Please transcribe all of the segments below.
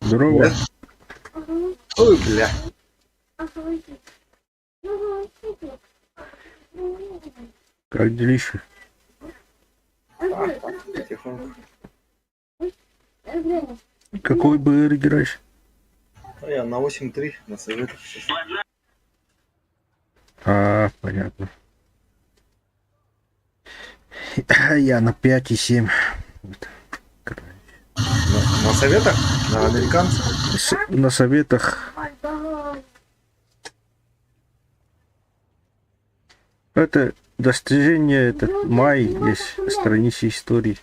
Здорово. Ой, бля. Как делишься? Тихонько. Какой БР играешь? Я на 8-3 на советах сейчас. А, понятно. Я на 5,7. На советах? На американцах? На советах. Это достижение, это май, есть страница истории.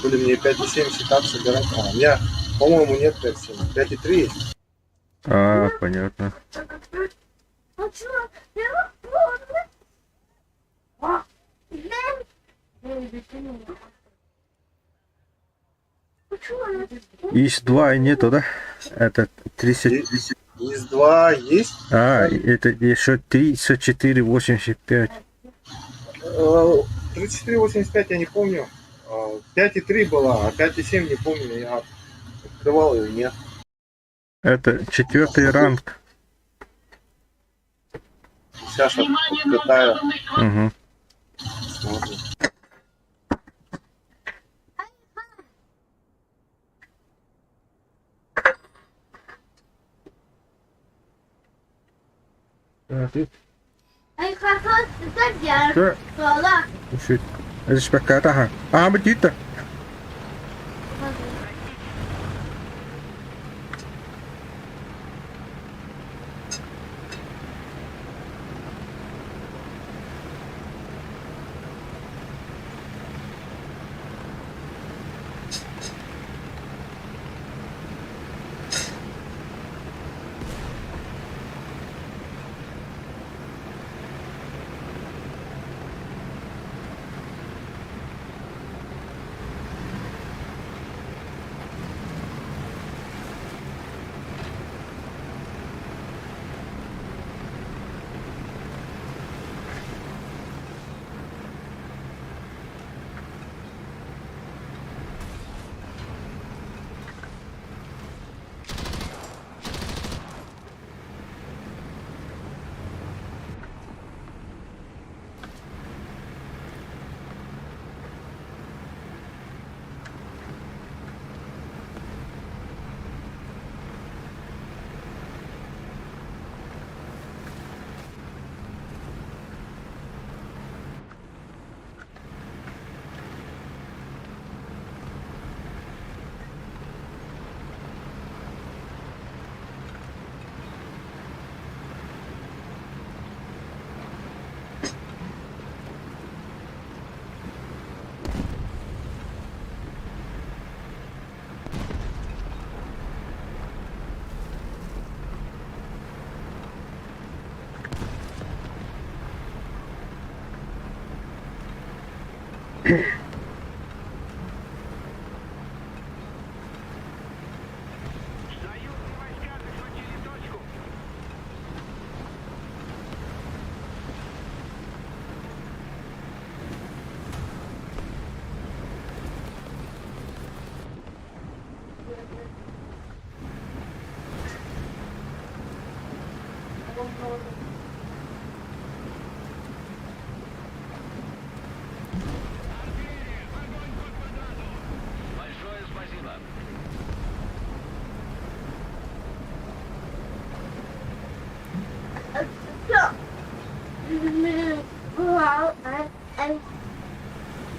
Были мне 5,7 считать собирать. У меня, по-моему, нет 5,7. 5,3 есть. А, понятно. Из 2 и нету, да? Это 30. Из 2 есть. А, это еще 34, 85. 34,85 я не помню. 5,3 была, а 5,7 не помню. Я открывал ее, нет. Это 4-й ранг. Сейчас откатаю. Угу. Смотрим. А ты? Sure. Shit. Это ж какая-то, а, бдит-то.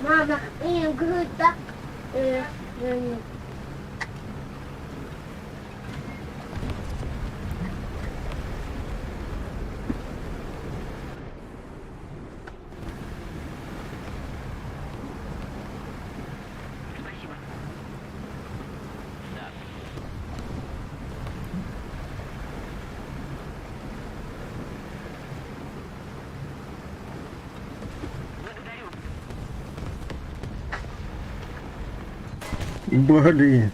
Мама, я говорю, так, Блин.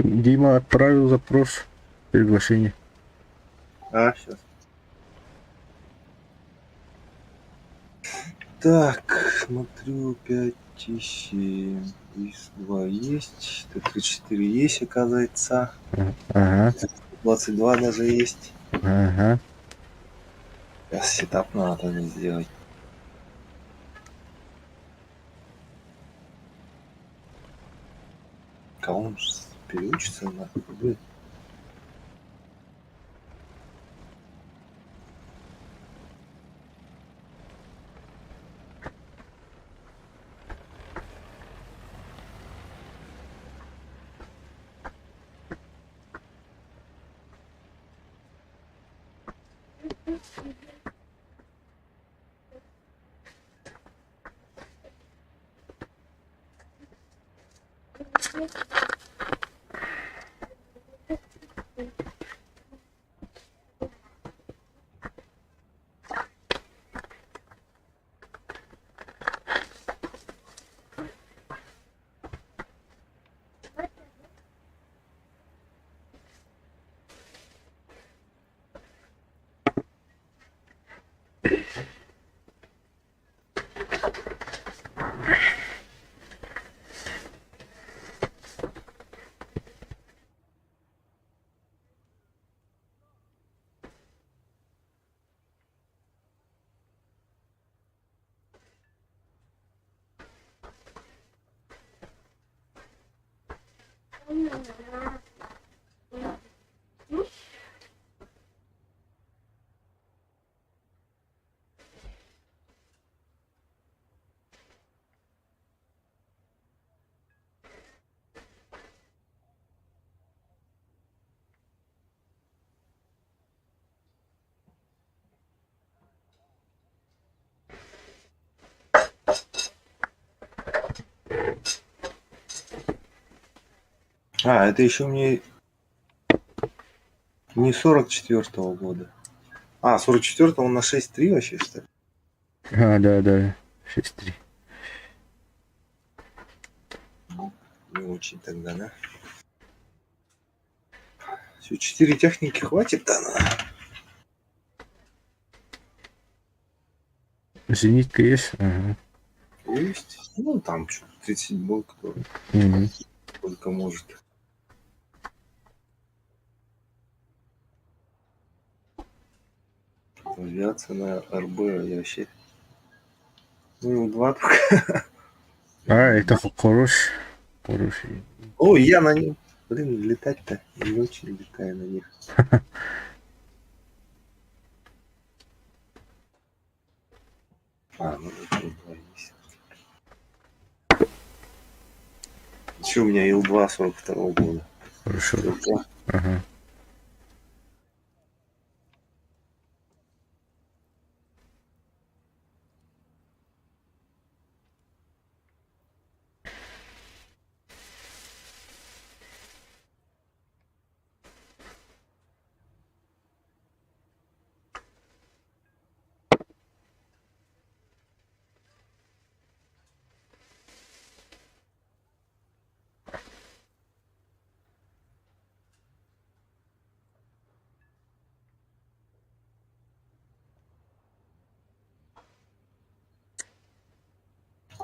Дима отправил запрос, приглашение. А, сейчас. Так, смотрю, 5 и 7. Из 2 есть. Т-34 есть, оказывается. Ага, 22 даже есть. ага. Сейчас сетап надо не сделать. Кого он переучится нахуй? А, это еще мне не 44-го года. А, 44-го он на 6.3 вообще, что ли? А, да. 6-3. Не очень тогда, да? Все, 4 техники хватит, да? Зенитка есть? Ага. Есть. Ну, там что, 37-й, который Мгм. только может. Авиация на РБ, я вообще... Ну, 2 только. А, это хороший. Хороший. Ой, я на нем. Блин, летать-то не очень летаю на них. А, ну это Ил-2 есть. Еще у меня Ил-2 42-го года. Хорошо. Ил-2. Ага.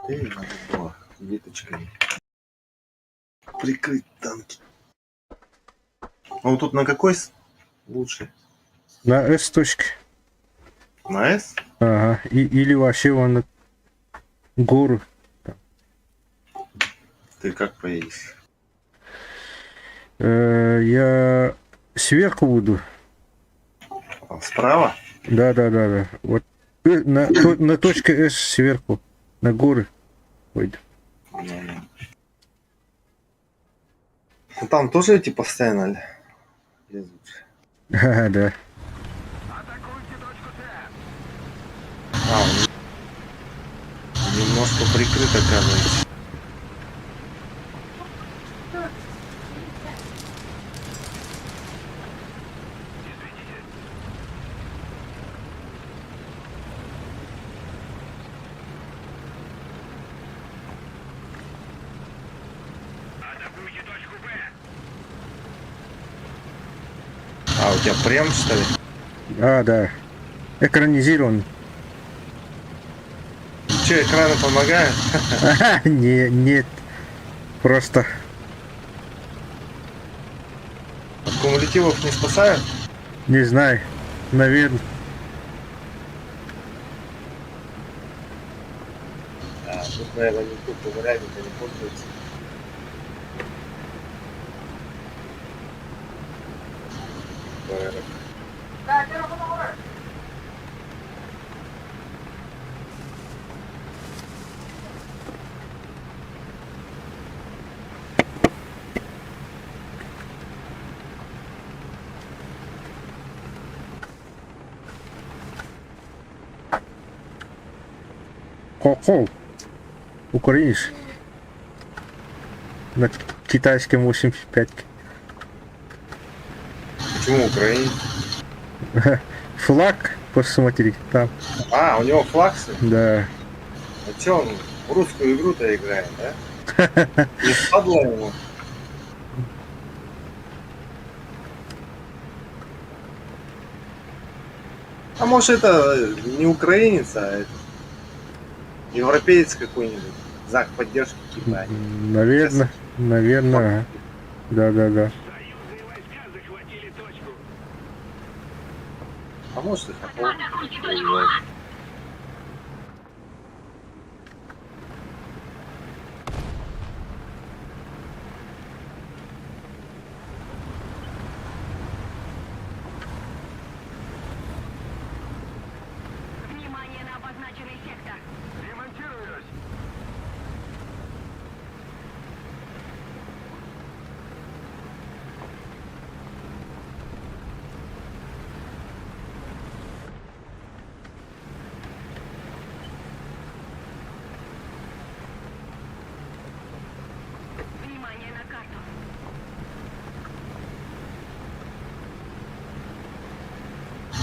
И надо было веточками прикрыть танки. А вот тут на какой лучше? На С точке. На С? Ага. Или вообще вон на гору. Ты как поедешь? Я сверху буду. А справа? Да. Вот на точке С сверху. На горы пойду. Ну, там тоже эти постоянно лезут. Ага, да. А, немножко прикрыт, оказывается. А, у тебя прям, что ли? А, да. Экранизирован. Че, экраны помогают? Нет. Просто. От кумулятивов не спасают? Не знаю. Наверное. А, тут, наверное, никто кумулятивами не пользуется. Хо-хо. Украинец. На китайском 85. Почему Украина? Флаг, посмотри, там. А, у него флаг, что ли? Да. А че он в русскую игру-то играет, да? Не спадло ему. А может это не украинец, а это европеец какой-нибудь. Знак поддержки типа. Наверное. Да. А может и такого. Внимание на обозначенный сектор. Ремонтируюсь. Внимание на карту.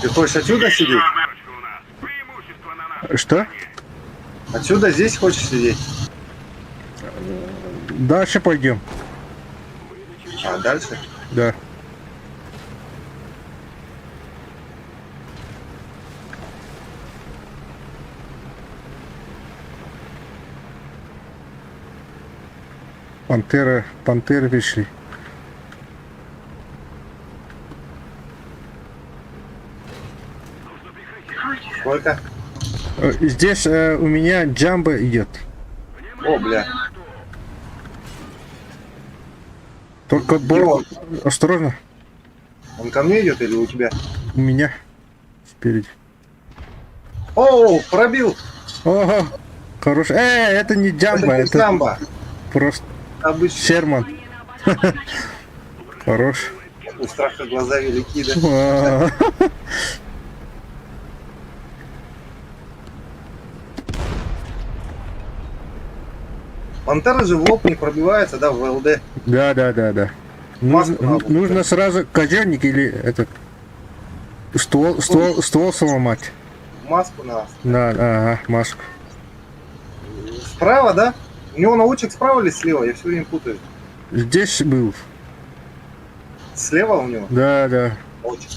Ты хочешь отсюда сидеть? Что? Отсюда здесь хочешь сидеть? Дальше пойдем. А дальше? Да. Пантеры пришли. Сколько? Здесь у меня джамбо идет. О, бля. Только осторожно. Он ко мне идет или у тебя? У меня спереди. О, пробил! Ого, хорош. Это не джамбо, Это не это самбо. просто Обычно. Шерман. Хорош. У страха глаза велики, да? А. Пантера же в лоб не пробивается, да, в ЛД. Да. Маску надо. Нужно сразу кожевник или этот ствол сломать. Маску надо. Да, ага, маску. Справа, да? У него научек справа или слева? Я все время путаю. Здесь был. Слева у него? Да. Научек.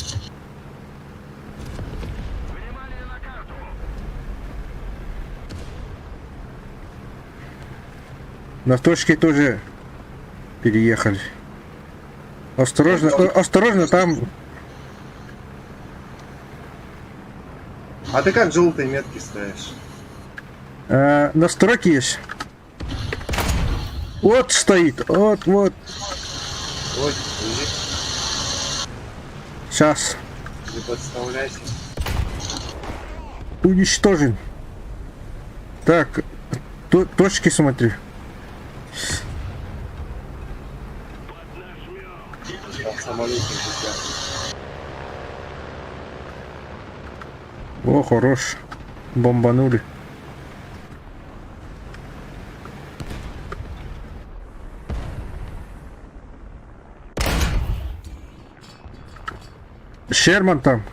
На точке тоже переехали. Осторожно, осторожно, там... А ты как желтые метки ставишь? Настройки есть. Вот стоит, вот. Вот, Сейчас. не подставляйся. Уничтожен. Так, точки смотри. Там самолетик летят. О, хорош. Бомбанули. Шерман там.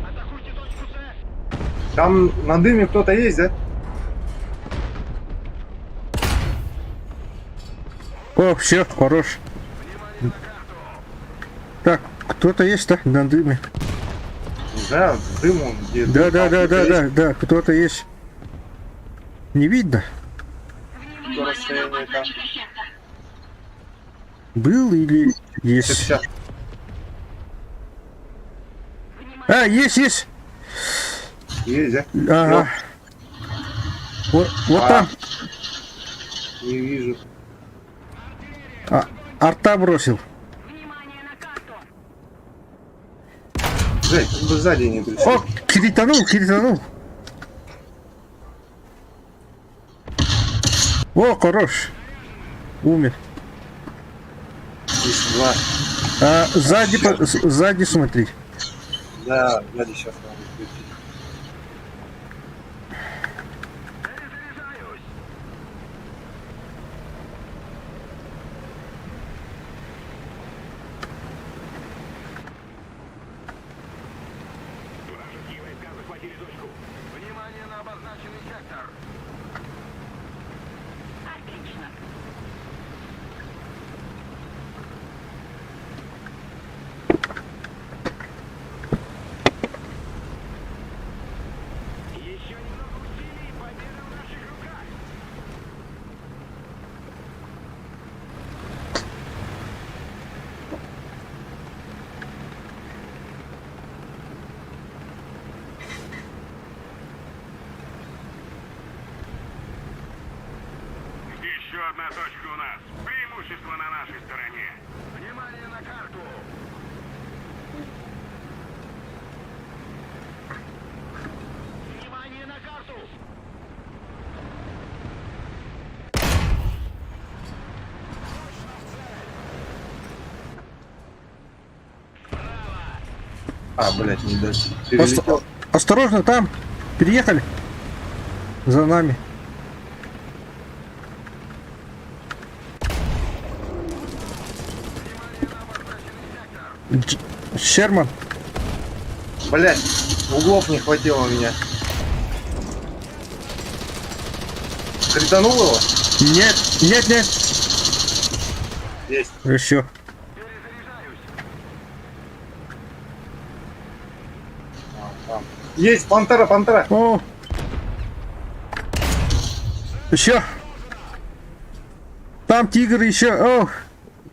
Атакуйте точку С. Там на дыме кто-то есть, да? О, все, хорош. Так, кто-то есть, да, на дыме? Да, дым он где. Да, дым, там кто-то есть. да, кто-то есть. Не видно? Какое расстояние там? Был или есть? Сейчас. А, есть. Есть, да? Ага. Вот А. там. Не вижу. Арта бросил. Внимание на карту. Жень, как бы сзади не пришел. О, кританул. О, хорош. Умер. Здесь два. Сзади смотри. Да, сзади сейчас надо включить. Перезаряжаюсь. Вражеские войска захватили точку. Внимание на обозначенный сектор. Отлично. Еще немного усилий, победа в наших руках. Еще одна точка у нас. Преимущество на нашей стороне. Внимание на карту. Внимание на карту. А, блядь, не дальше. Перелетел. Осторожно, там. Переехали. За нами. Шерман. Блядь, углов не хватило у меня. Кританул его? Нет. Есть. Еще. Перезаряжаюсь. Там. Есть, пантера. О. Еще. Там тигр еще. О.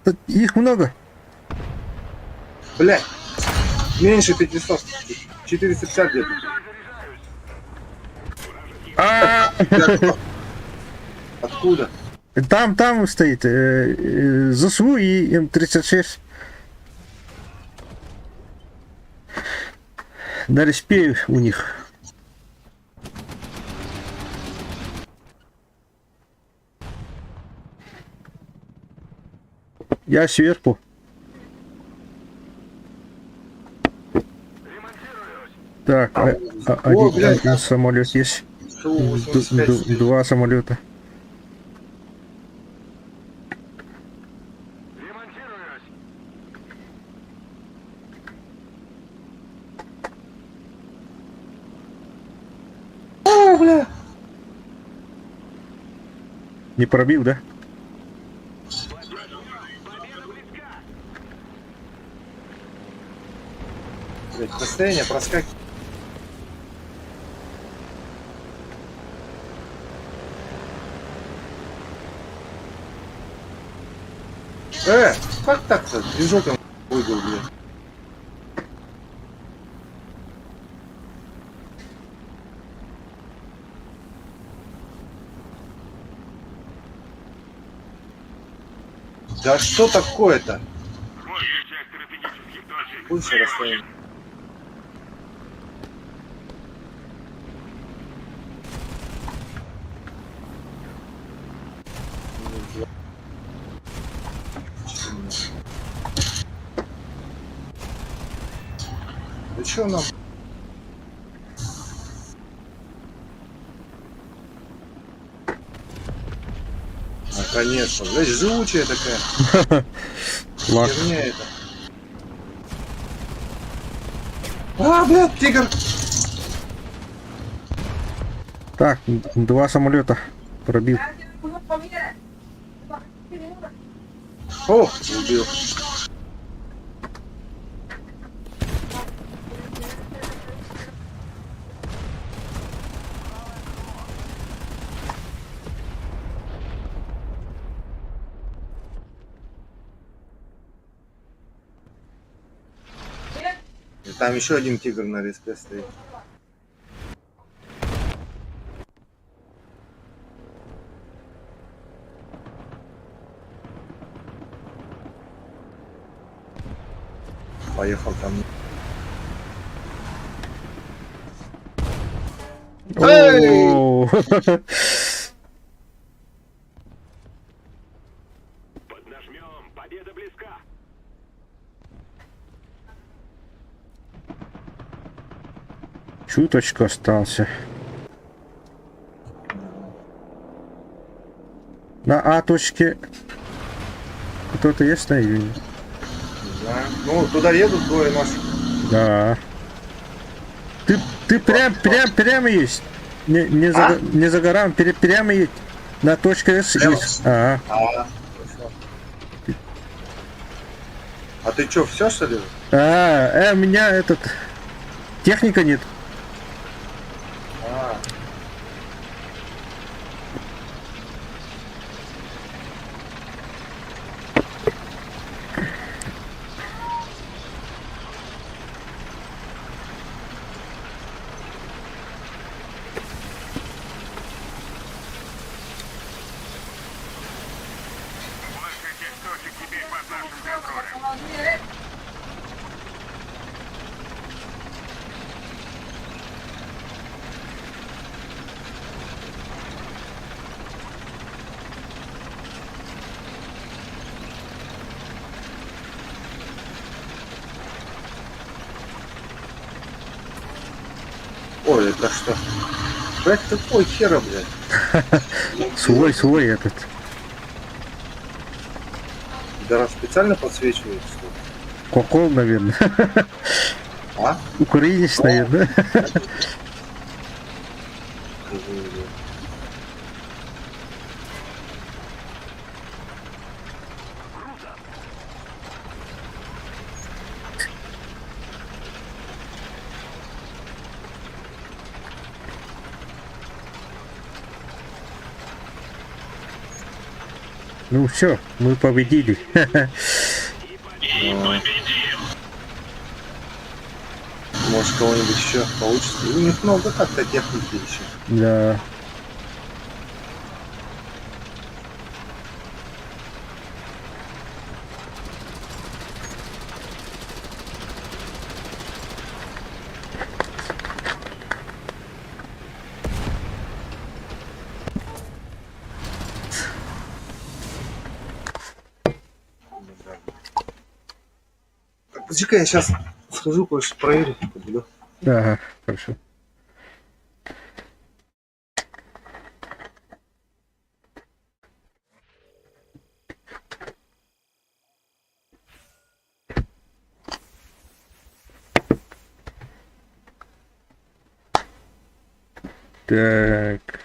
Тут их много. Блядь. Меньше 500. 450 где-то. А, Откуда? Там стоит ЗСУ и М-36. На респе у них. Я сверху. Так, О, блядь. один самолет есть. Су-85. Два самолета. Ремонтируюсь. О, бля. Не пробил, да? Победа близка. Блядь, Расстояние проскакивает. Как так-то? Движок он выбил, блин. Да что такое-то? Большая часть стратегических точек. Больше расстояние. Да что нам? Конечно, блядь, живучая такая. Лак. Херня это. Блядь, тигр! Так, 2 самолета пробил. О, убил. И там еще один тигр на респе стоит. Поехал там. О, Поднажмем, победа близка. чуточку остался. На А точке кто-то есть на июне? Не знаю. Ну, туда едут двое наших. Да. Ты прям есть. Не за горам, прямо едь. На точке С Прямо? есть. Ага. Хорошо. А ты что, все что ли? У меня этот... Техника нет. А, Большая часть точек теперь под нашим контролем. ой, это что? Блять, какой хера, блядь? Свой этот. Да специально подсвечивают, что ли? Кокол, наверное. А? Украинец, наверное. Ну все, мы победили. Может, кого-нибудь еще получится. У них много как-то техники еще. Да. Подожди-ка, я сейчас схожу, кое-что проверю. Подойду. Ага, хорошо. Так.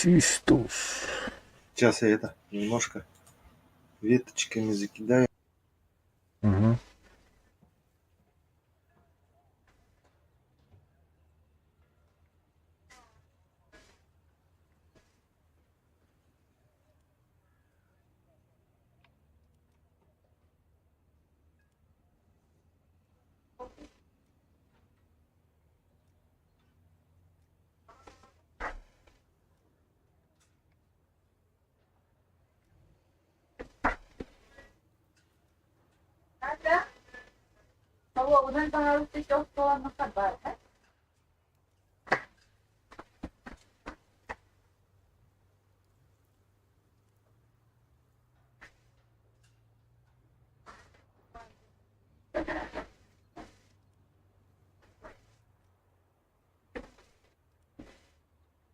Систус. Сейчас я это немножко веточками закидаю. Ага. Ada. Bawa unan harus dicoba makabar.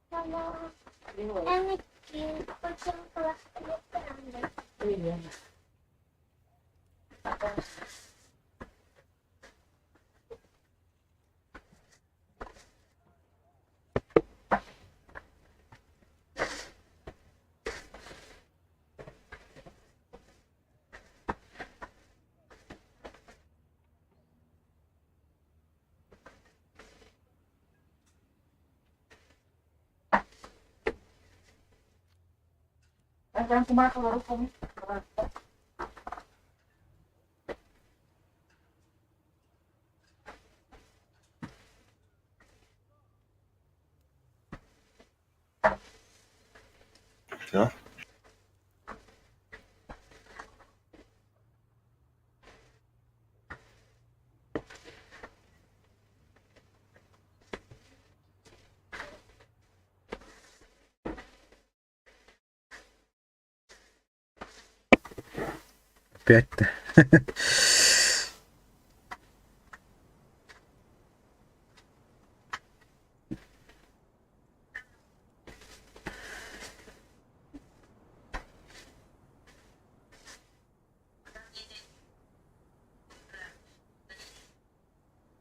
Kalau enak kucing kelas kedokteran. Iya. Jangan cuma keluar kami. Все. Опять-то.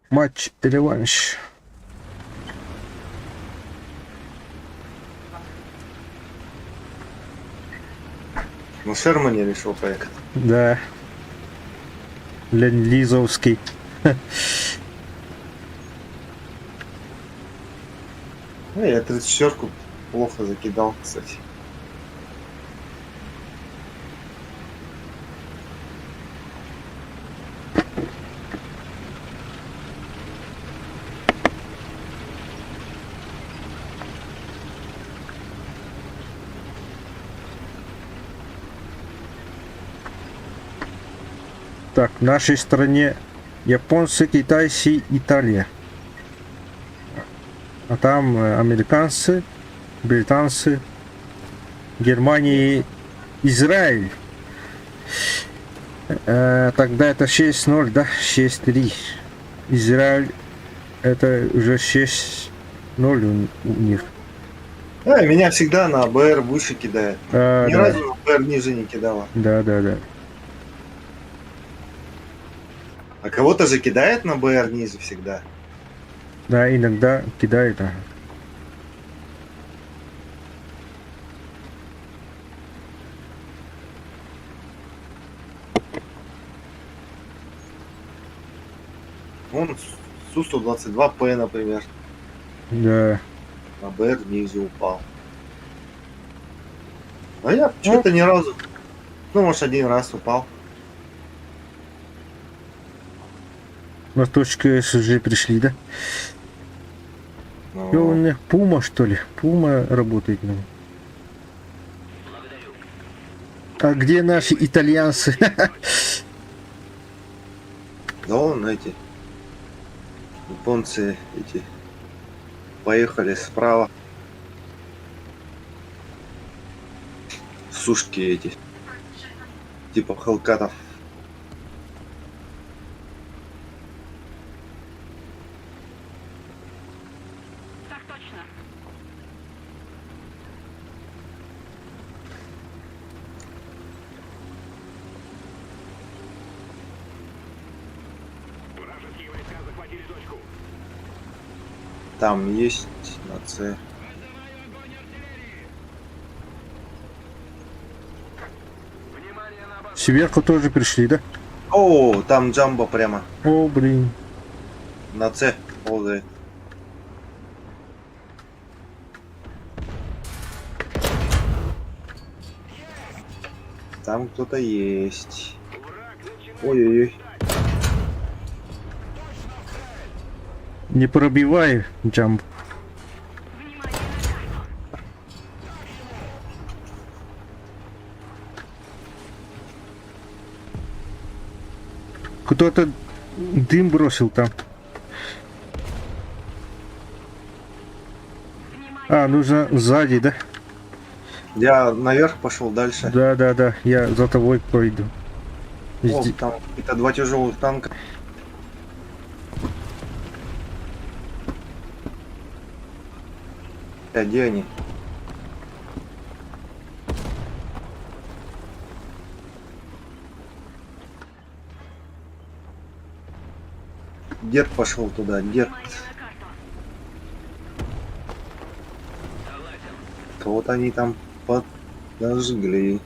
Матч-реванш. На Шермане решил поехать. Да. Ленд-лизовский. Я 34-ку плохо закидал, кстати. Так, в нашей стране японцы, китайцы, Италия. А там американцы, британцы, Германия, Израиль. Тогда это 6-0, да? 6-3. Израиль это уже 6-0 у них. Меня всегда на БР выше кидает. Ни Да, разу на БР ниже не кидала. да, да, да. А кого-то же кидает на БР ниже всегда. Да, иногда кидает. Ага. Вон Су-122П, например, Да. на БР ниже упал. А я что-то ни разу. Ну, может, один раз упал. На точку С уже пришли, да? Но... Что у них? Пума, что ли? Пума работает. Ну. А где наши итальянцы? Да вон эти японцы эти поехали справа. Сушки эти. Типа халкатов. Так точно. Вражеские войска захватили точку. Там есть на С. Сверху тоже пришли, да? О, там Джамбо прямо О, блин. на С ползает. Там кто-то есть. Ой-ой-ой. Не пробивай, Джамп. Кто-то дым бросил там. А, нужно сзади, да? Я наверх пошел дальше. Да, я за тобой пойду. О, Зде- там это два тяжелых танка. А где они? Дед пошел туда, дед. Кого-то они там подожгли.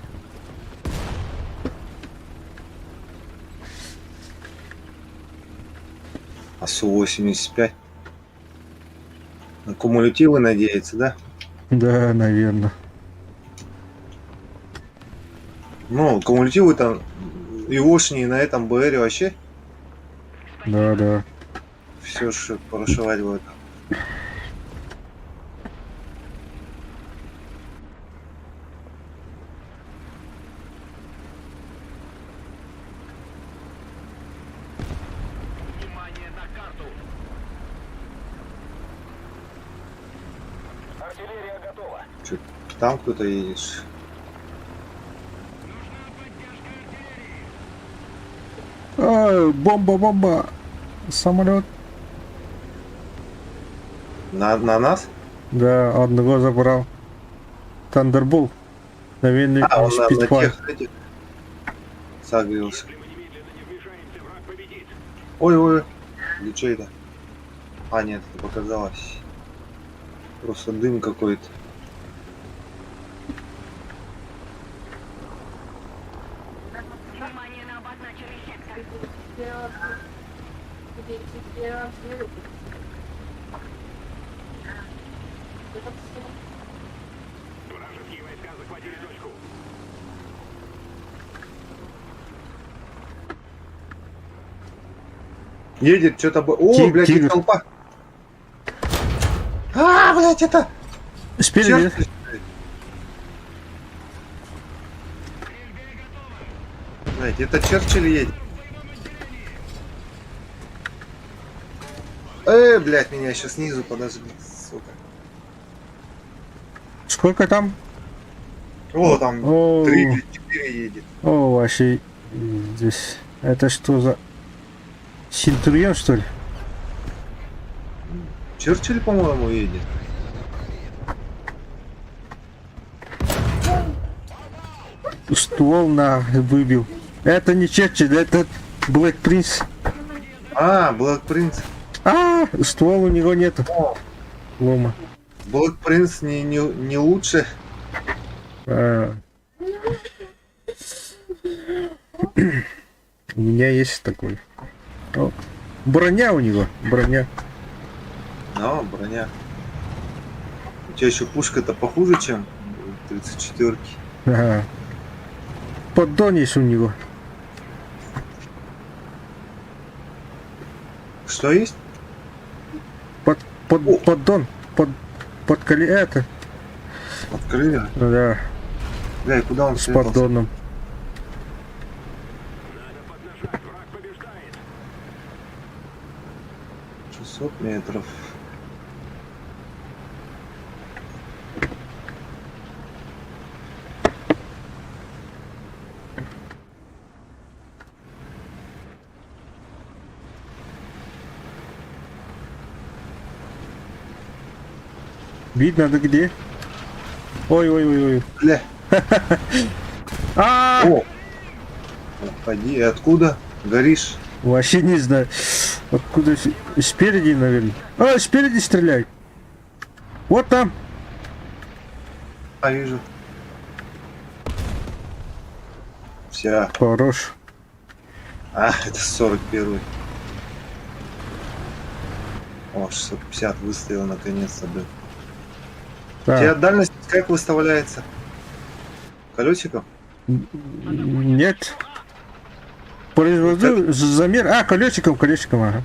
А Су-85. На кумулятивы надеется, да? Да, наверное. Ну, кумулятивы там ИОшние на этом БРе вообще Да. все прошивать. Внимание на карту. Артиллерия готова. Там кто-то едешь. А, бомба. Самолет. На нас? Да, одного забрал. Thunderbolt. Наверное, А, он на Spitfire. тех этих согрелся. Если мы немедленно не вмешаемся, враг победит. Ой-ой, где что это? А, нет, это показалось. Просто дым какой-то. Внимание на обозначенный сектор. Где Вражеские войска захватили точку. Едет что-то... О, блядь, Тигр. их толпа! А, блядь, это... Спереди. Черт, блядь, это Черчилль едет. Блядь, меня еще снизу подожгли, сука. Сколько там? О, там О. 3 или 4 едет. О, вообще здесь. Это что за Синтурион, что ли? Черчилль, по-моему, едет. Ствол на выбил. Это не Черчилль, это Блэк Принц. А, Блэк Принц. А, ствол у него нету. О, Лома. Блэк Принц не лучше. А. У меня есть такой. О, броня у него, броня. Но, броня. У тебя еще пушка-то похуже, чем 34-ки. Ага. Поддон есть у него. Что есть? Поддон. Это. Открыли. Да, Бля, и куда он с спрятался? поддоном. Надо поднажать, враг побеждает. 600 метров. Видно, да где? Ой. Бля. А, О! Уходи. Откуда? Горишь? вообще не знаю. Откуда? Спереди, наверное. А, спереди стреляй. Вот там. А, вижу. Все. Хорош. А, это 41-й. О, 650 выставил наконец-то, блин. У тебя Так, дальность как выставляется? Колесиком? нет. Произвожу замер. А, колесиком, ага.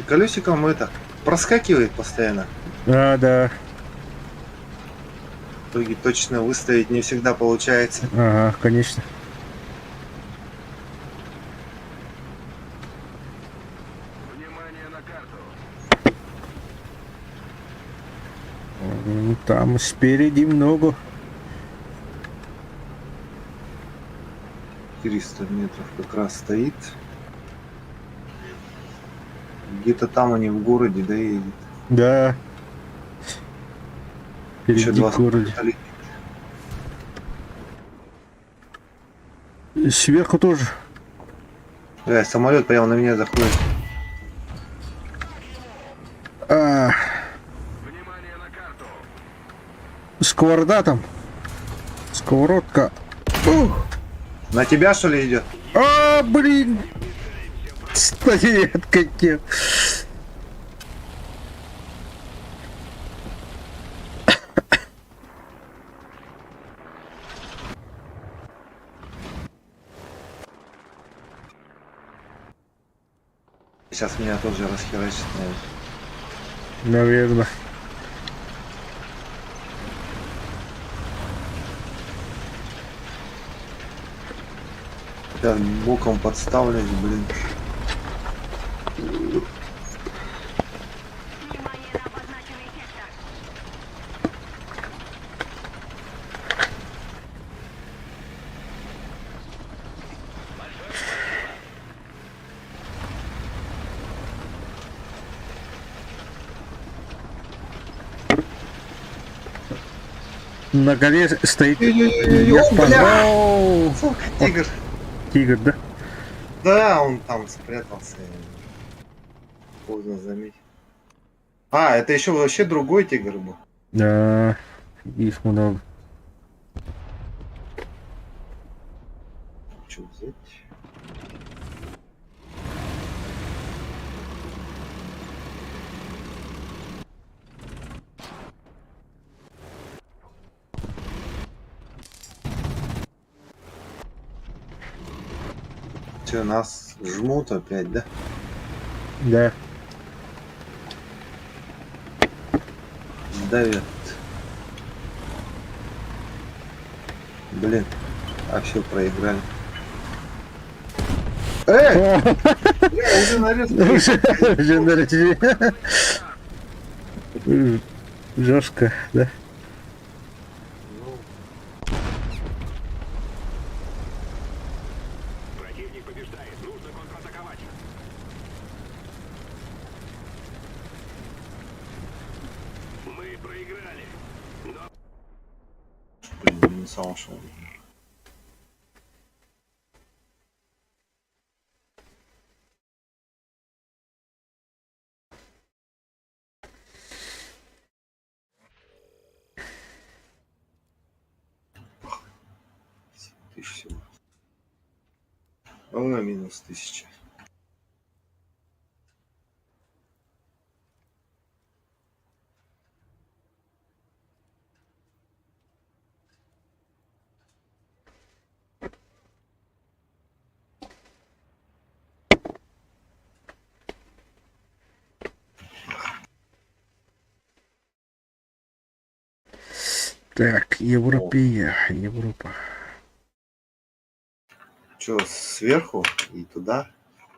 Колесиком это проскакивает постоянно. Да. В итоге точно выставить не всегда получается. Ага, конечно. Внимание на карту. Там спереди много. 300 метров как раз стоит. Где-то там они в городе доедет. Да. Еще Впереди 20 городе. вертолетов. Сверху тоже. Самолет прямо на меня заходит. А, Внимание на карту. сковорода там. Сковородка. Ух. На тебя что ли идет? А, блин. Стоит какие. Сейчас меня тоже расхерачит, наверное. Наверное. Я боком подставлюсь, блин. На горе стоит О, бля! О, Сука, тигр. тигр, да? Да, он там спрятался. Поздно заметить. А, это еще вообще другой тигр был. Да, их много. Что взять? Че, нас жмут опять, да? Да. Давят. Блин, а все проиграли. Эй! Я уже нарезал. Уже нарядили. Жестко, да? Противник побеждает. Нужно контратаковать. Мы проиграли. Но Блин, минуса ушел. Тысяч всего. О, минус 1000. Так, Европея, Европа. Че, сверху и туда?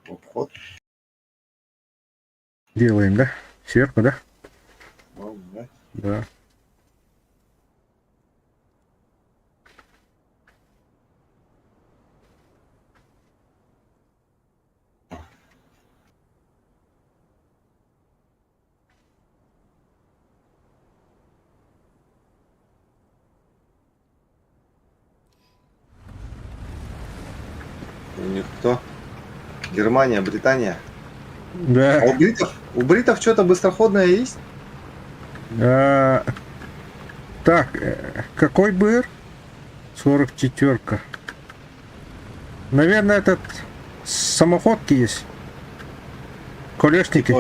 В обход? Делаем, да? Сверху, да? Ну, да. Да. У них кто? Германия, Британия. А Да. у бритов что-то быстроходное есть? А, так, какой БР? 44-ка. Наверное, этот самоходки есть. Колесники.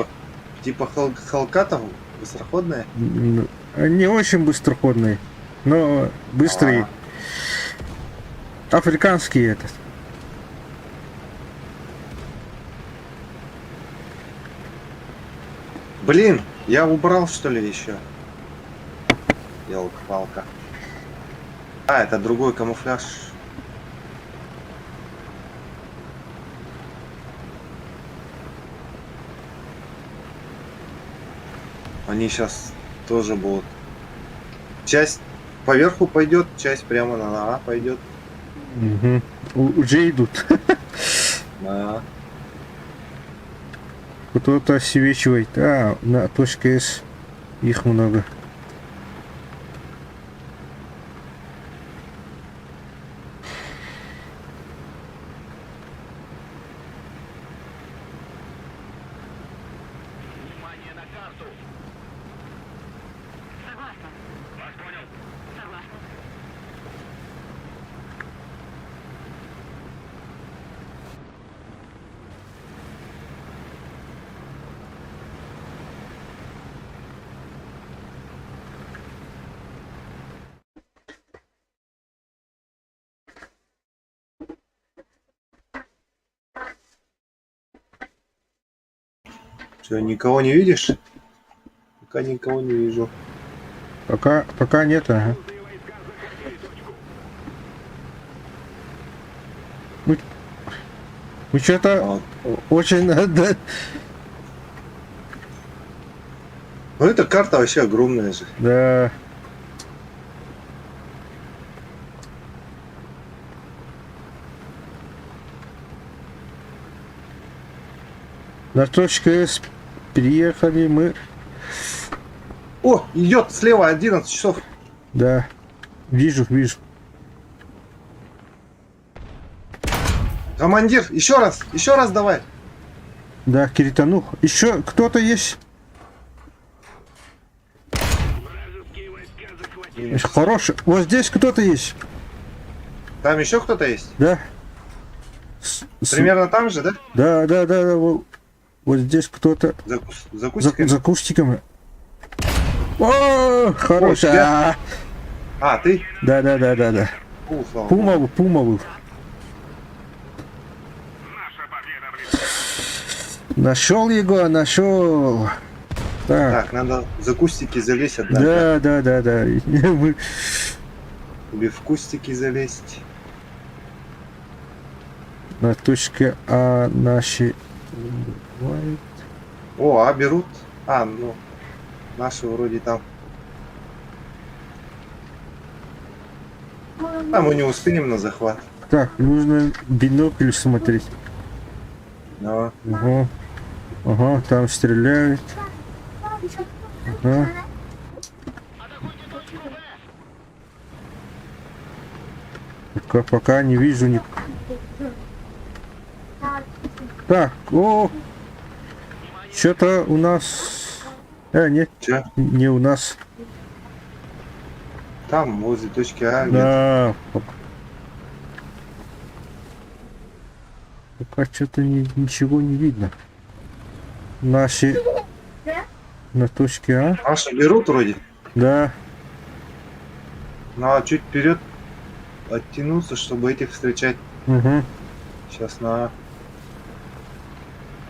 Типа халкатов быстроходные? Не очень быстроходные, но быстрые. Африканские этот. Блин, я убрал что ли еще? Елка-палка. А, это другой камуфляж. Они сейчас тоже будут. Часть поверху пойдет, часть прямо на А пойдет. Угу. Уже идут. Да. Кто-то освечивает. А, на точке С их много. Внимание на карту. Согласна. Вас понял. Согласна. Что, никого не видишь? Пока никого не вижу. Пока нет, ага. Мы что-то Вот. очень... да, Ну эта карта вообще огромная же. да. На точке С приехали мы. О, идет слева 11 часов. Да. Вижу. Командир, еще раз давай. Да, Киританух. Еще кто-то есть? Вражеские войска захватили. Хороший. Вот здесь кто-то есть. Там еще кто-то есть? Да. Примерно там же, да? Да. Вот здесь кто-то За кустиками? за кустиками. О, хорошая. тебя? А, ты? Да. Фу, слава богу. Пумову. Наша победа близка. Нашел его, нашел. Так. Так, надо за кустики залезть однако. Да. Мы- Тебе в кустики залезть. На точке А наши. О, а берут? А, ну, наши вроде там. А мы не успеем на захват. Так, нужно бинокль смотреть. Но Ага, там стреляют. Ага. Пока не вижу ни. Так, что-то у нас. Нет, че? не у нас. Там, возле точки А. где-то. Да. Пока что-то ничего не видно. Наши на точке А. Наши берут вроде. Да. Надо чуть вперед оттянуться, чтобы этих встречать. Угу. Сейчас на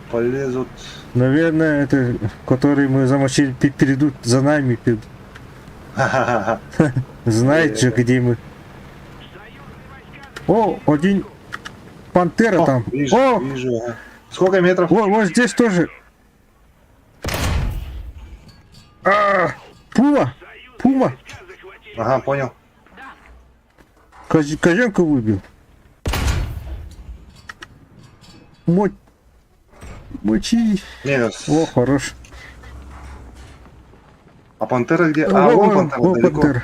полезут. Наверное, это, который мы замочили, перейдут за нами. Знает же, где мы. О, один пантера там. Вижу, О, вижу. Ага. Сколько метров? вот здесь тоже. Пума. Ага, понял. Козенка выбил. Мочи. Минус. О, хорош. А пантера где? А, вон пантера, далеко. пантера.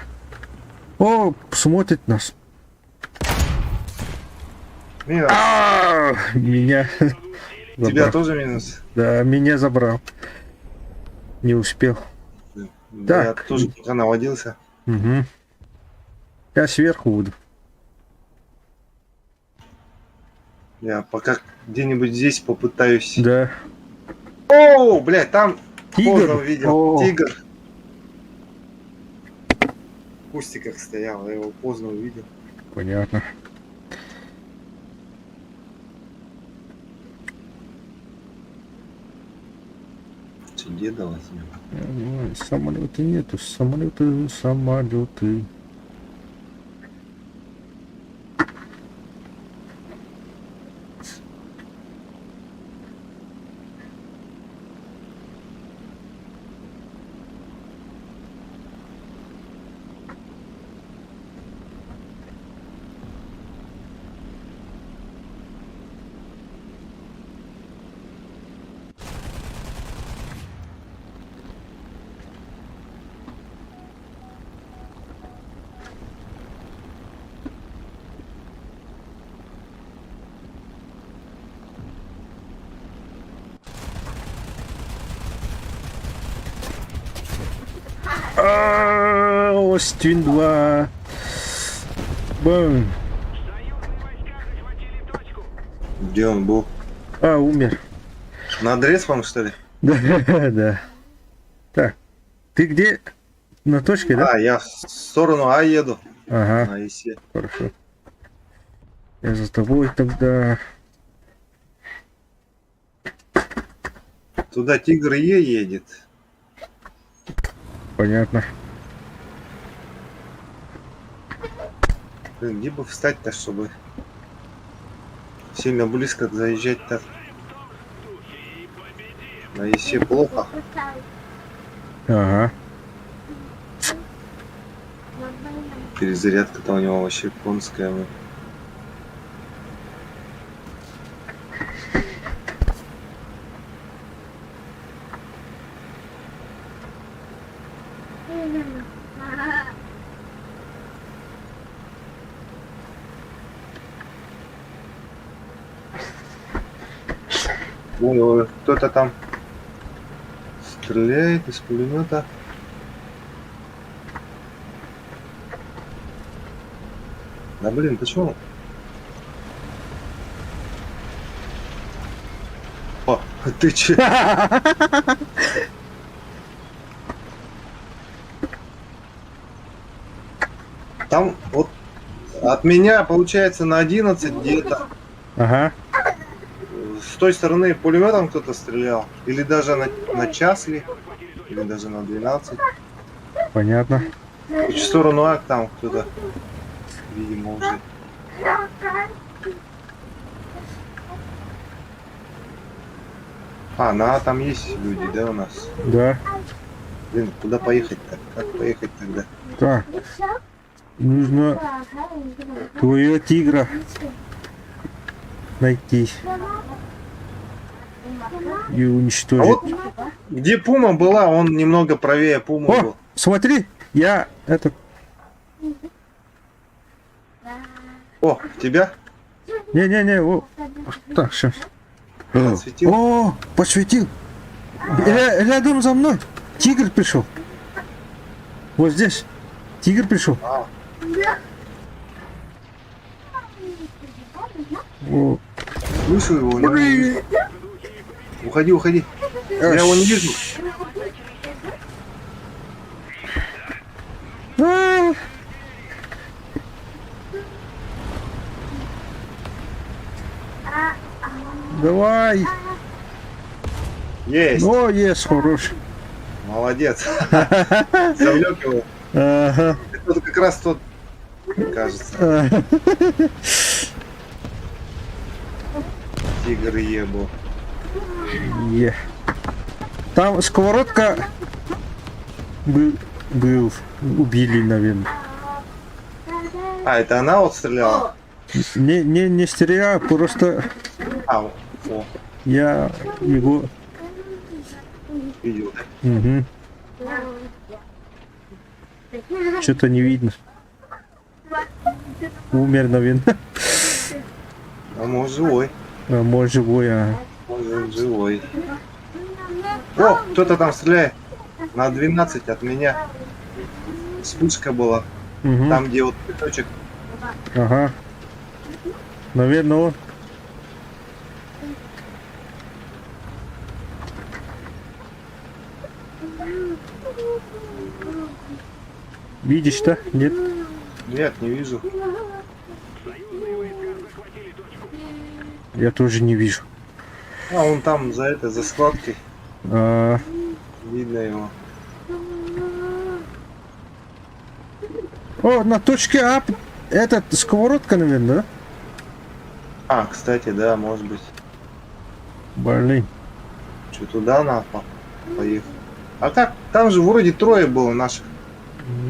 О, смотрит нас. Минус. Меня Тебя забрал. тоже минус. Да, меня забрал. Не успел. Да, я Так. тоже пока наводился. Угу. Я сверху буду. Я пока где-нибудь здесь попытаюсь. Да. О, блядь, там Тигр? поздно увидел. О. Тигр. В кустиках стоял, я его поздно увидел. Понятно. Че, деда возьмем? Ну, самолеты нету, самолеты. Остин 2. Бам. Где он был? Умер. На Дресман, что ли? Да, да. Так, ты где? На точке, да? Я в сторону А еду. Ага, На ИСе. хорошо. Я за тобой тогда. Туда Тигр Е едет. Понятно. Блин, где бы встать-то, чтобы сильно близко заезжать-то? На ИСе плохо. Ага. Перезарядка-то у него вообще конская. Ну. Ой, кто-то там стреляет из пулемета. Да блин, почему? О, ты че? Там вот от меня получается на 11 где-то. Ага. С той стороны пулеметом кто-то стрелял. Или даже на час ли. Или даже на 12. Понятно. В сторону А там кто-то. Видимо уже. На А там есть люди, да, у нас? Да. Блин, куда поехать-то? Как поехать тогда? Так, нужно твоего тигра найти и А уничтожить. вот где Пума была, он немного правее Пумы О, был. смотри, я это... О, тебя? Не-не-не, так, сейчас. Подсветил? О, посветил. Рядом за мной тигр пришел. Вот здесь. Тигр пришел. О. Слышу его, не вижу. Уходи, уходи. Я его не вижу. А. Давай. Есть. О, есть, хороший. Молодец. Завлек его. Ага. Это как раз тот, кажется. Ага. Тигр Е был. Е. Там сковородка был. Убили, наверное. Это она вот стреляла? Не стреляю, просто О, я его... видел. Угу. Что-то не видно. Умер, наверное. А может живой. А может живой, Может живой. О, кто-то там стреляет. На 12 от меня. Вспышка была. Угу. Там, где вот пяточек. Ага. Наверное, он. Видишь-то? Нет? Нет, не вижу. Я тоже не вижу. А он там за этой, за складкой. А, Видно его. О, на точке А. Это сковородка, наверное, да? А, кстати, да, может быть. Блин. Что, туда на поехал? А так, там же вроде трое было наших.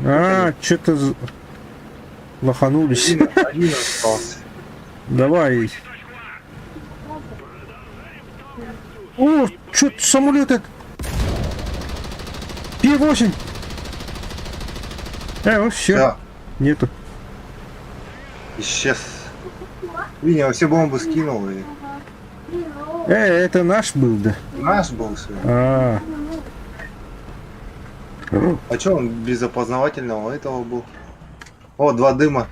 А, что-то лоханулись. Один остался. Давай. О, что самолет этот? Пи-8. Вот все. Да, Нету. исчез. Видимо, все бомбы скинул и Это наш был, да? наш был все. А. А что он без опознавательного этого был? О, два дыма.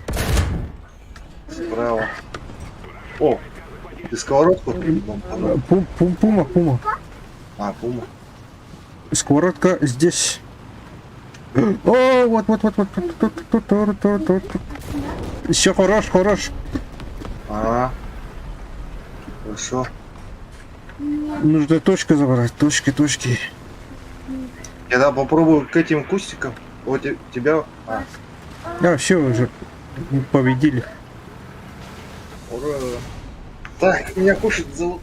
Справа. О, ты сковородку? Пума. А, пума. Сковородка здесь. О, вот. Все хорош. А, хорошо. Нужно точку забрать. Точки. Я да попробую к этим кустикам. Вот тебя. А, Все уже победили. ура. Так, меня кушать зовут.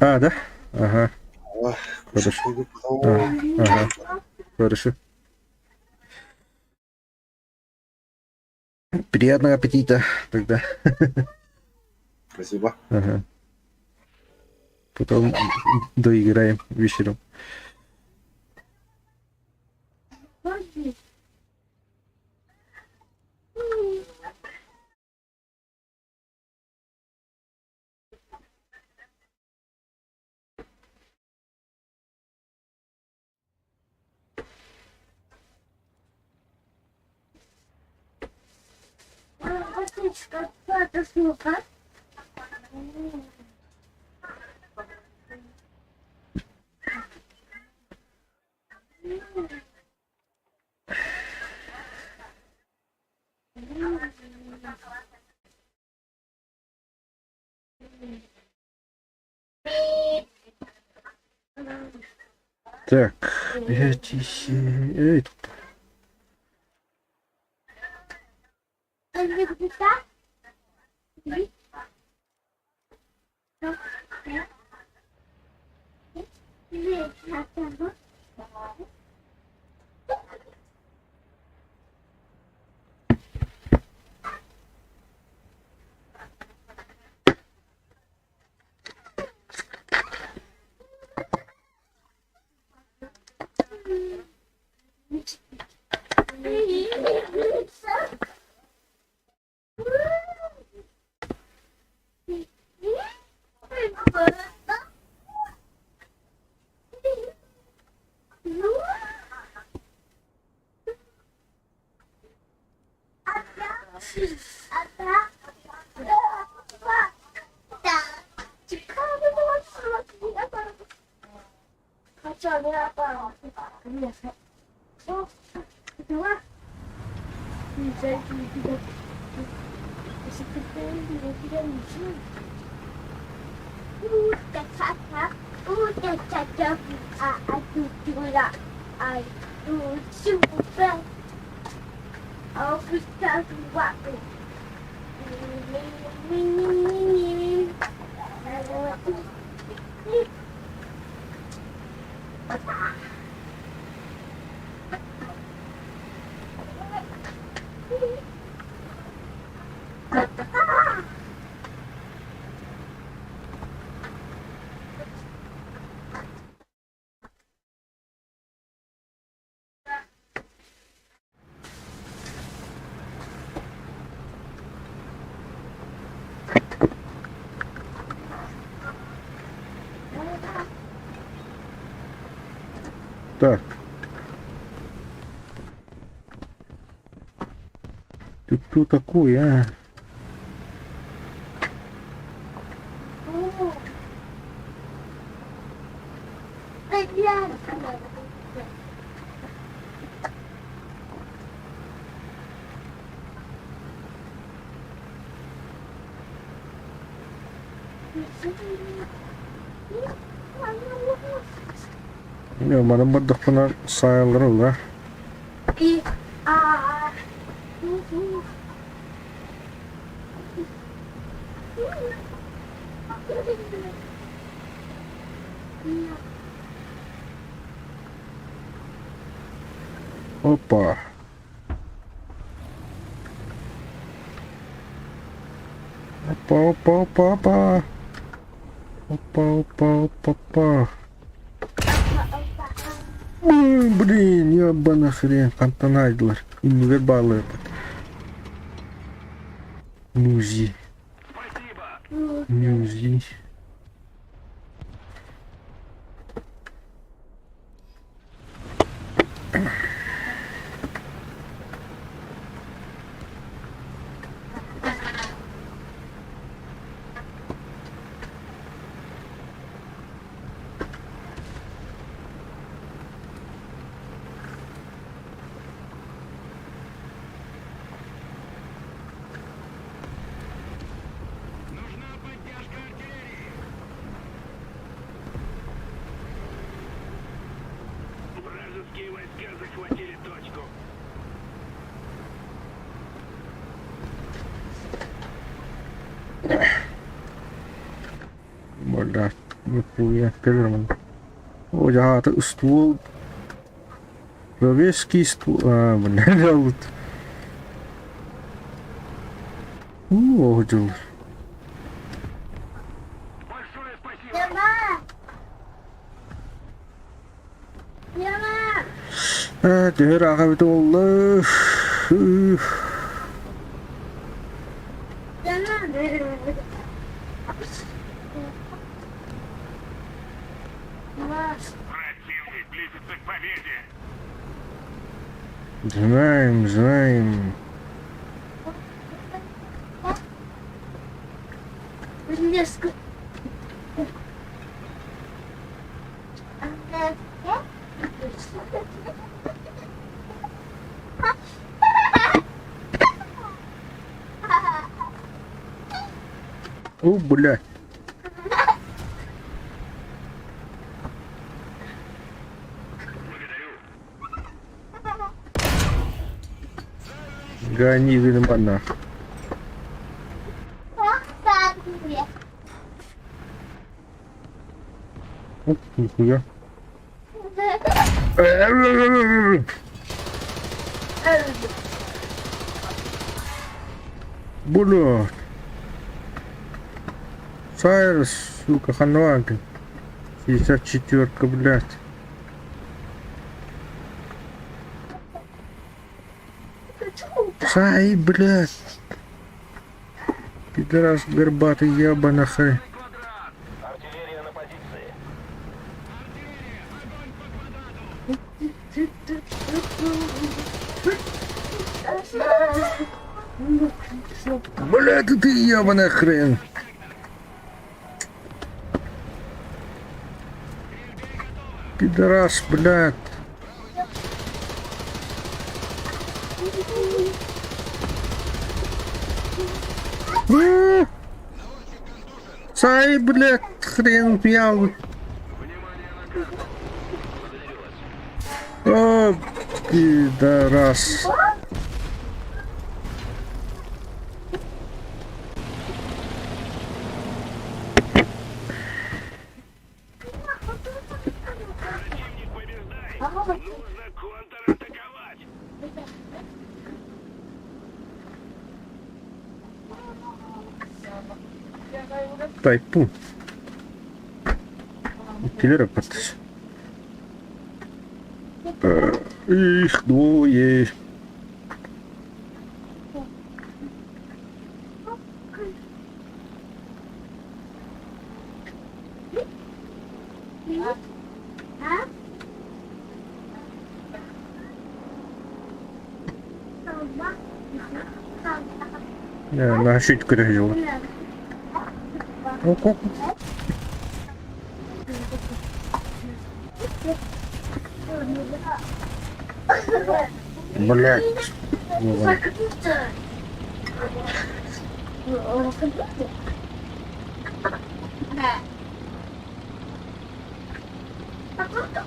А, да? Ага. Ой, кушать Хорошо. пойду, потому- Ага. Хорошо. Приятного аппетита тогда. Спасибо. Ага. Потом доиграем вечером. Водичка, это снука. Так, 5 и 7. Эй, тут. Так. Ты кто такой, а? Mana bodoh pernah saya lalu lah. И, а, Опа. Опа, опа, опа, опа. Опа, опа, опа, опа. Ой, блин, ебаный хрен, Кантонайдлер. Инвербалы. Музи. Музи. Вражеские войска захватили точку. Блядь, нихуя, первым. О, я это ствол. Советский ствол. А, блядь, вот. О, делаешь. Большое спасибо. Яна! Тегер аға беті олды. Яна! Противник близится к победе. Знаем, знаем. Блеск. О, блядь. Гони, виновата. Оп, нихуя. Блядь. Сайрс, сука, ханваги. 54-ка, блядь. Сай, блядь. Пидорас горбатый, ебаный хрен. Артиллерия на позиции. Блядь, ты ебаный хрен. Пидорас, блядь. Сай, блядь, хрен пьяный. О, пидорас. Противник побеждай. Нужно контратаковать. Тайпу. Киллера подтащи. Их двое. На щитку режу. Ок. Блять. Так круто.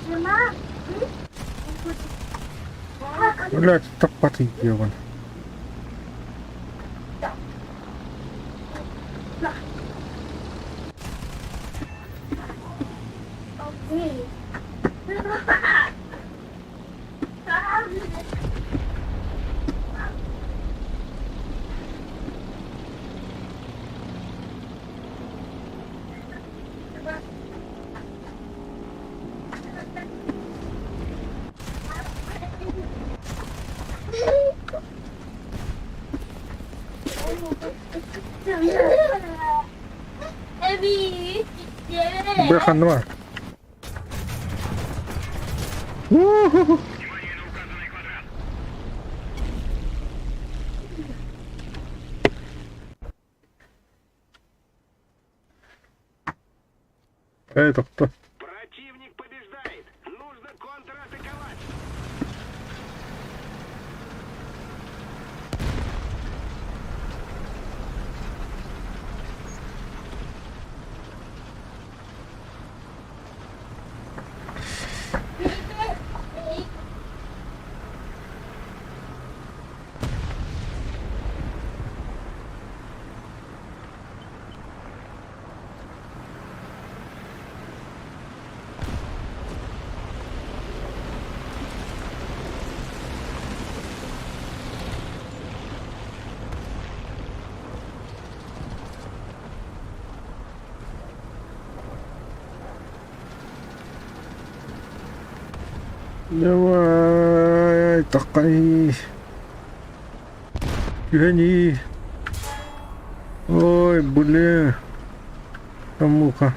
Жена. Так, Блядь, топатый ебан. окей. Эви, Бляха, ну. У-ху-ху. Это кто? Противник побеждает. Нужно контратаковать. Давай, такай. Гони. Ой, бля. Кому-ка.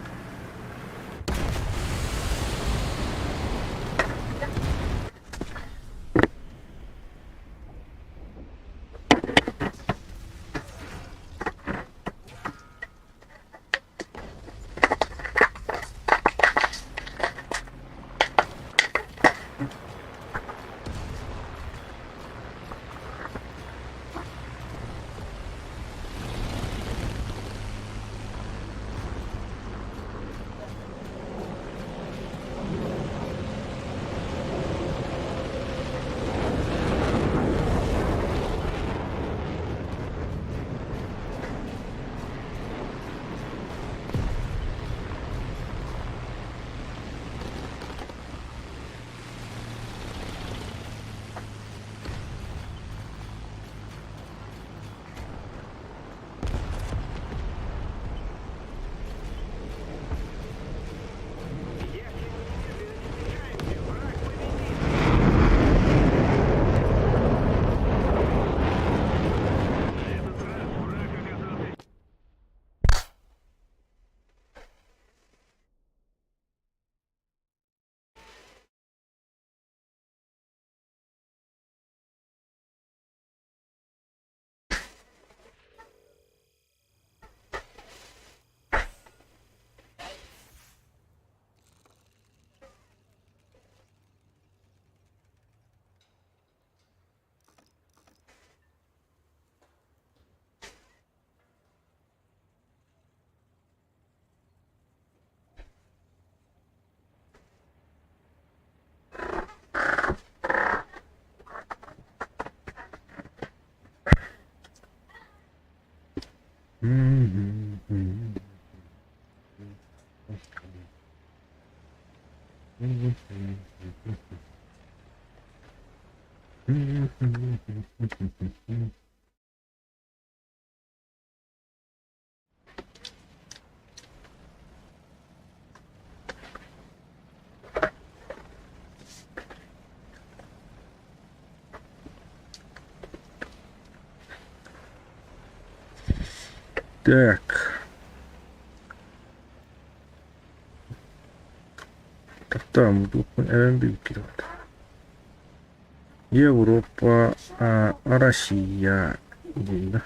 Так. Там автомобильки. Европа, Россия. Да.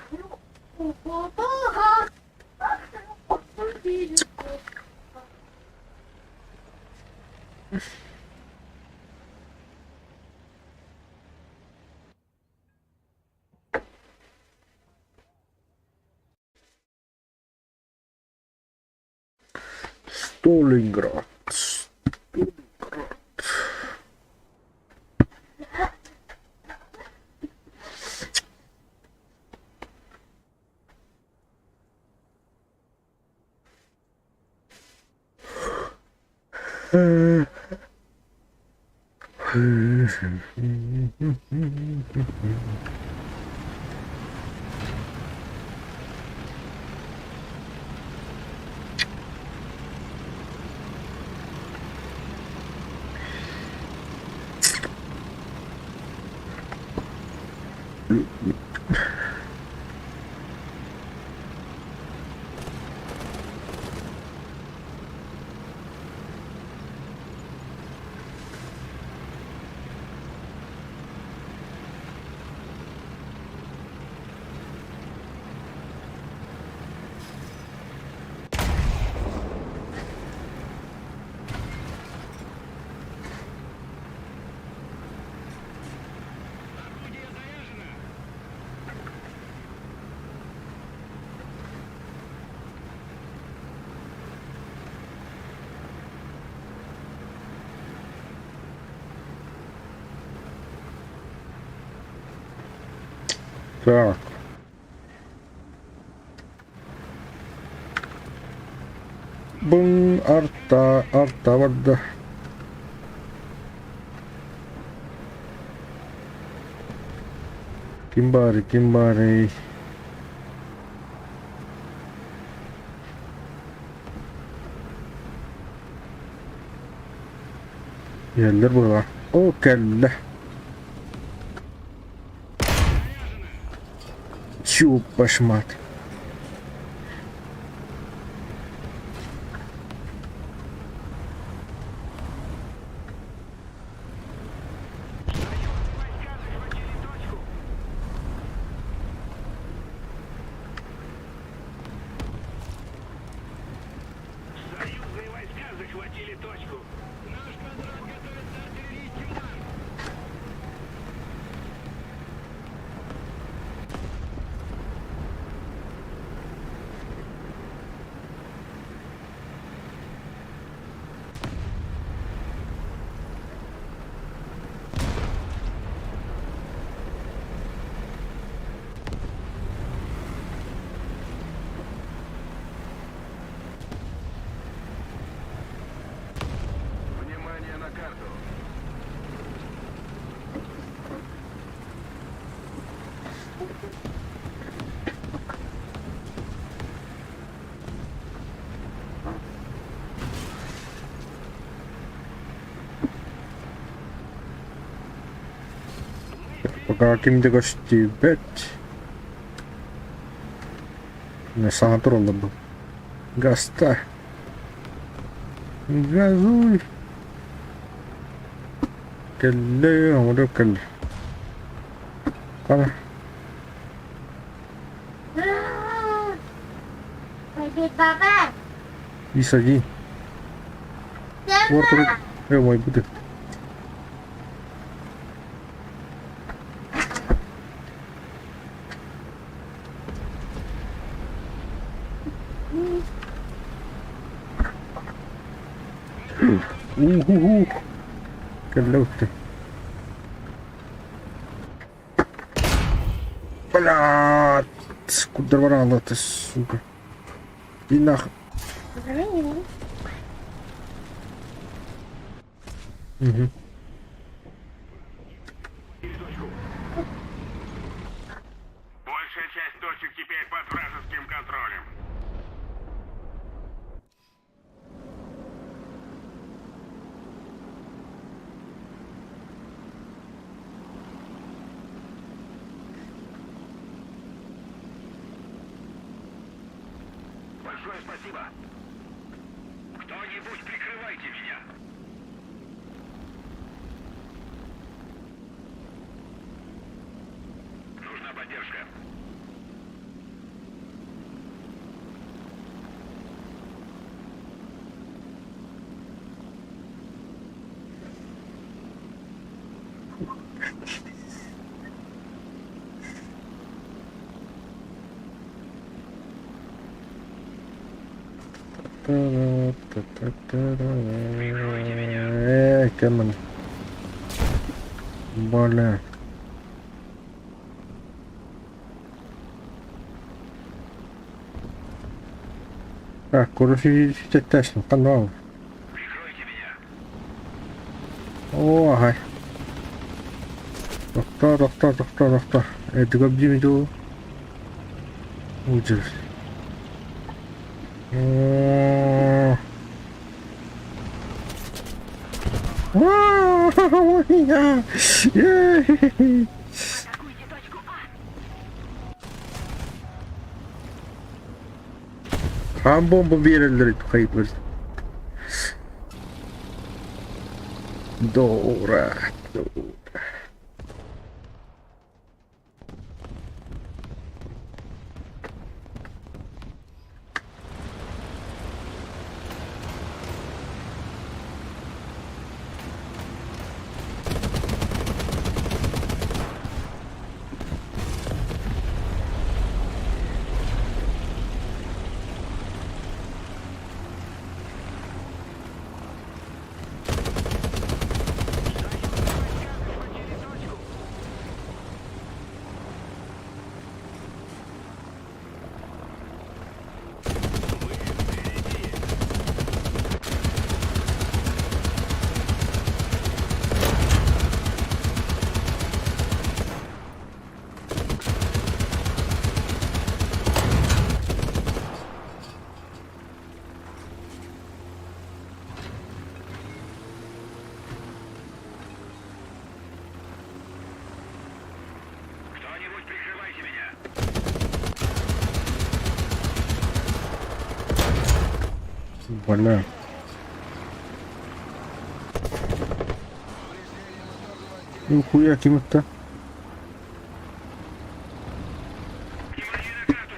Сталинград. Так. Бум, арта, вода. Кимбари. Yerler burada. O kelle. Чё, башмат. Союзные войска захватили точку. Наш квадрат готовится к террористским ударам. Внимание на карту. Пока kimde kaçtı bet. Ne sanatör oldu bu. Gasta. Газуй. Кelle, амадо кelle. Кала. Baby Papa. И сади. Вот тут. Мой будет. Уху. Калёты. Блядь. Куда ворала ты, сука? И нахуй. Угу. Большая часть точек теперь под вражеским контролем. Большое спасибо. Кто-нибудь прикрывайте меня. Нужна поддержка. Кэмон. Бля. Так, короче, точно, подвал. О, ага. Доктор. Это как видео. Ужас. Хан бомба verildi kayıplar. Doğru. Кто-нибудь прикрывайте меня. Бля. Нихуя кем-то. Внимание на карту.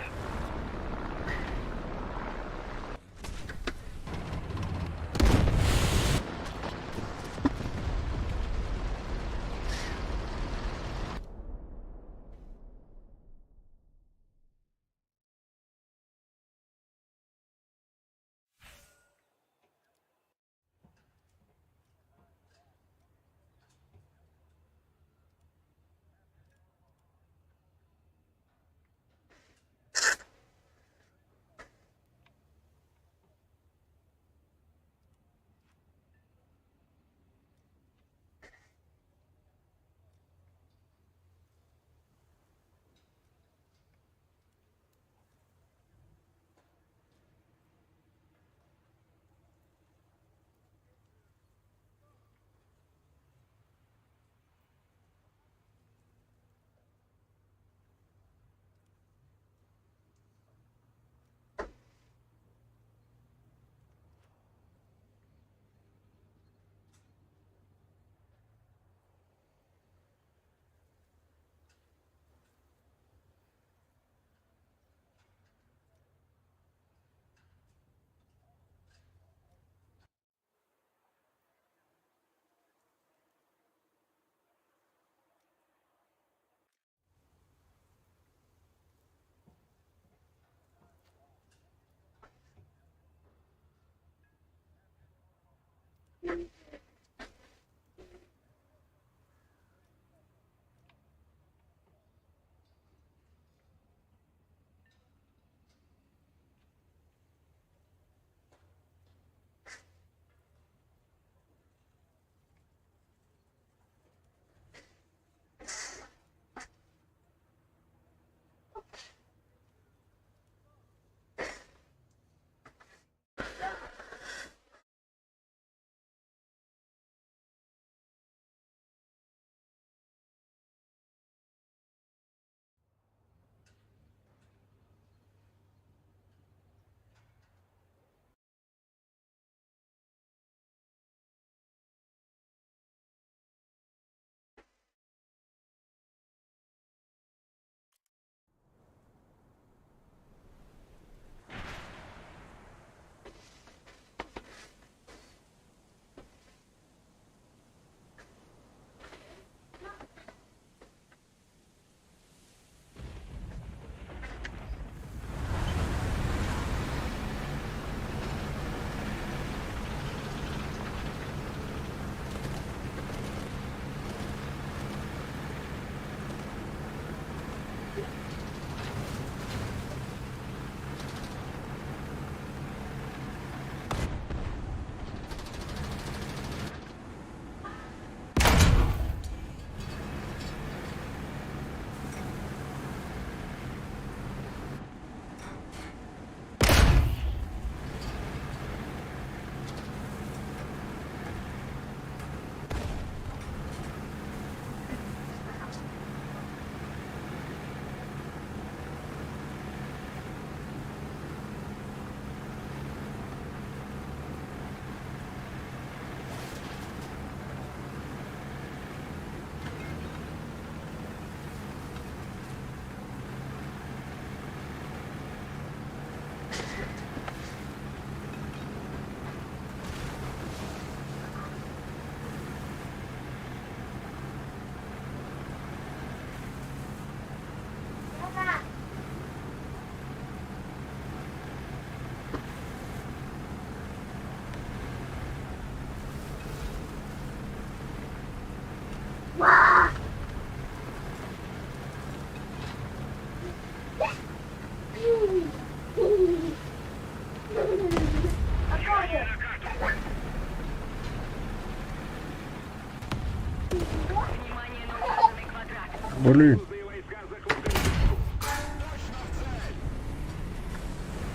Блин. Союзные войска захватили.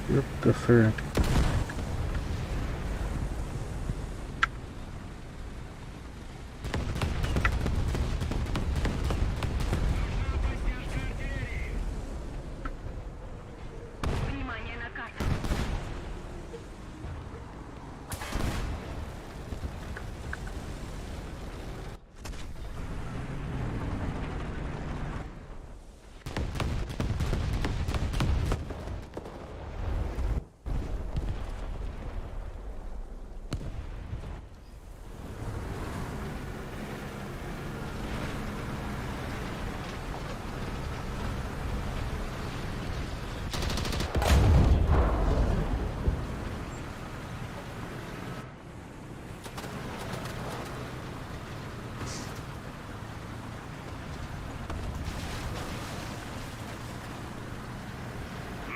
Ёпта хрен. Внимание на карту.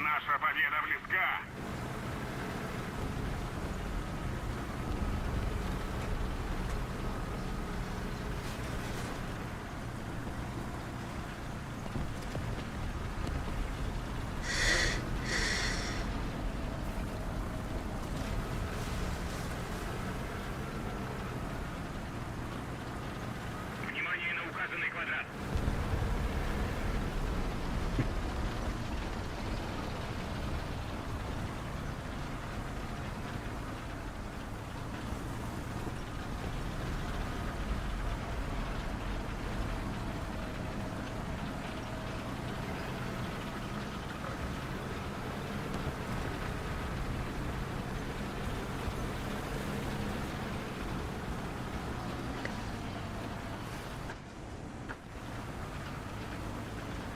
Наша победа близка. Внимание на указанный квадрат.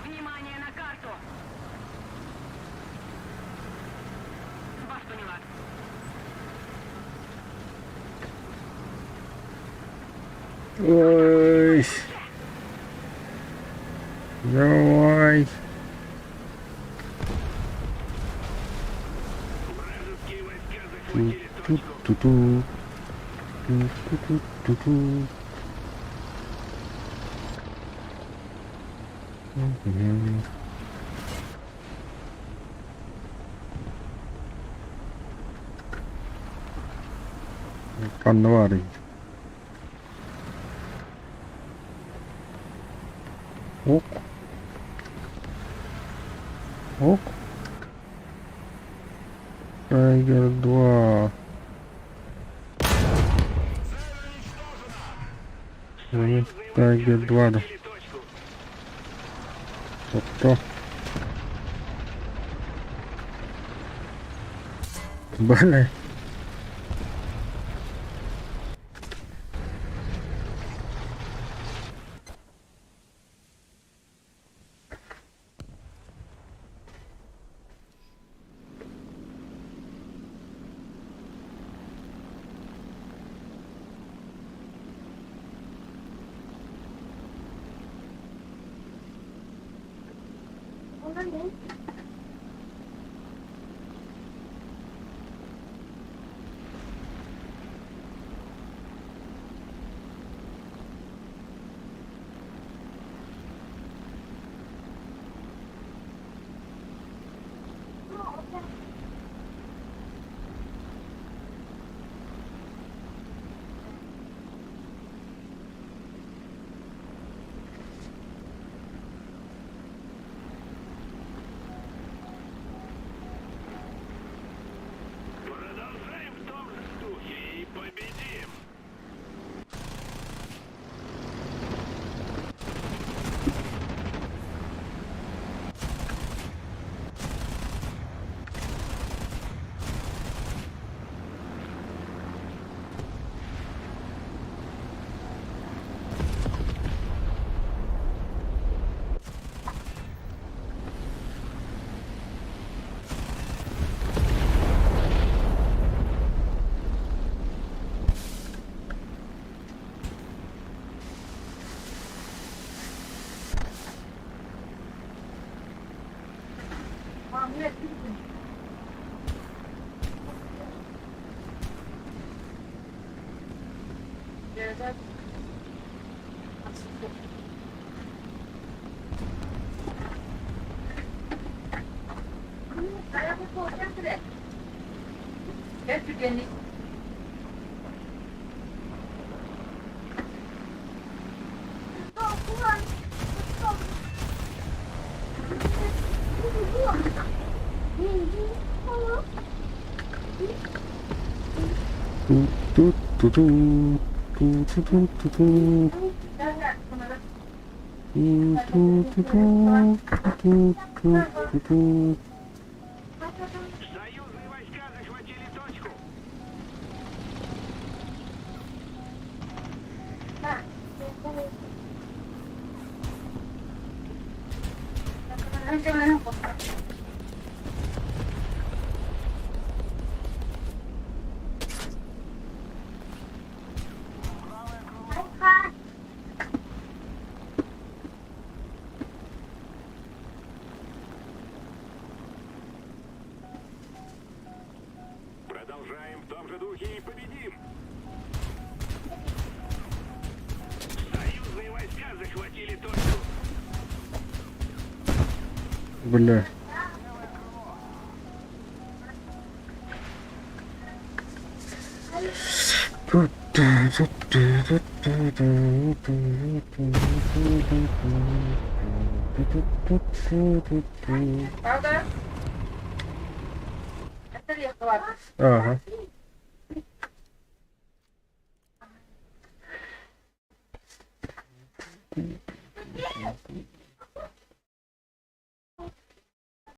Внимание на карту. Вас поняла. Ой. Давай. Вражеские войска захватили точку. Ту-ту-ту. Ту-ту-ту-ту. Мгм. Панварий. Ок. Ок. Тайгер 2. Тайгер 2. Да. Захватили точку. Тобто. Блин. Молодець. Ну, оце. Продолжаем в том же духе и победим. Мам, нет, О, прям сюда. Я тебе не... Ту-ту-ту-ту. Ту-ту-ту-ту-ту. Ту-ту-ту-ту. Ту-ту-ту-ту. Союзные войска захватили точку. Продолжаем в том же духе и победим. Союзные войска захватили точку. Бля. Правда? Это легко, ладно. Ага.